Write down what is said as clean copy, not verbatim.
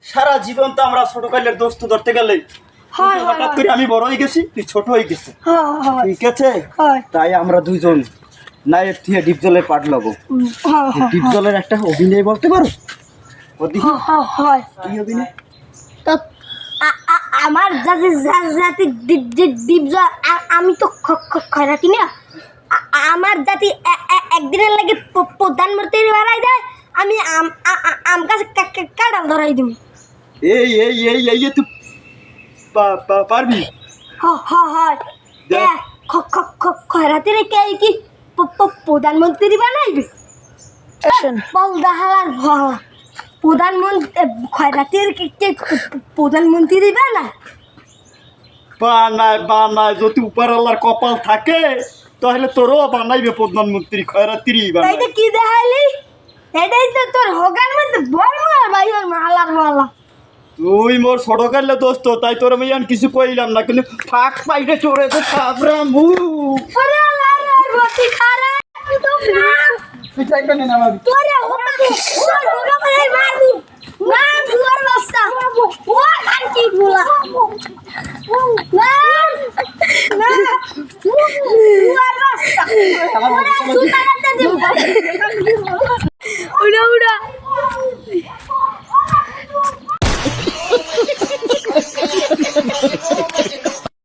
সারা জীবন তো আমরা ছোটকালের দোস্ত ধরতে গেলে হয়, হয়, হঠাৎ করে আমি বড় হয়ে গেছি, তুই ছোট হয়ে গেছিস। হয় ঠিক আছে, হয় তাই আমরা দুইজন নায়ের থেকে ডিপ জলের পাট লব। ডিপ জলের একটা অভিনয় বলতে পারো? হয় কি অভিনয়? তো আমার জাতি জাতি ডিপজ আমি তো খয়রাতি না। আমার জাতি একদিনের লাগে প্রধানমন্ত্রী বাড়াই দেয়, আমি আম গাছ কাটাল ধরাই দিব। এই এই এই এই এই তুই পারবি? হয় দেখ। খয়রাতি রেখে কি প্রধানমন্ত্রী বানাইবে? বলদা হালার ভলা প্রধানমন্ত্রী খয়রাতির প্রধানমন্ত্রী বানায়? বানায় বানায়, যদি উপর আল্লাহর কপাল থাকে তাহলে তোরও বানাইবে প্রধানমন্ত্রী, খয়রাত্রী বানাই। এইটা কি দেখাইলি? এটাই তো তোর হোগার মধ্যে বড় মার ভাই ওর মালার মালা। তুই মোর ছোটকালে দোস্ত, তাই তোর আমি আর কিছু কইলাম না, কিন্তু ফাঁক পাইতে চড়ে তো থাবরা মুখ। ওরে আল্লাহর গতি খারাপ তো না। তুই চাইবে না ভাবি? তোরে হোগা মারাই মারবি না দুয়ার বাস্তা ও আর কি বলা না না দুয়ার বাস্তা ওরে সুতারাতে দিব।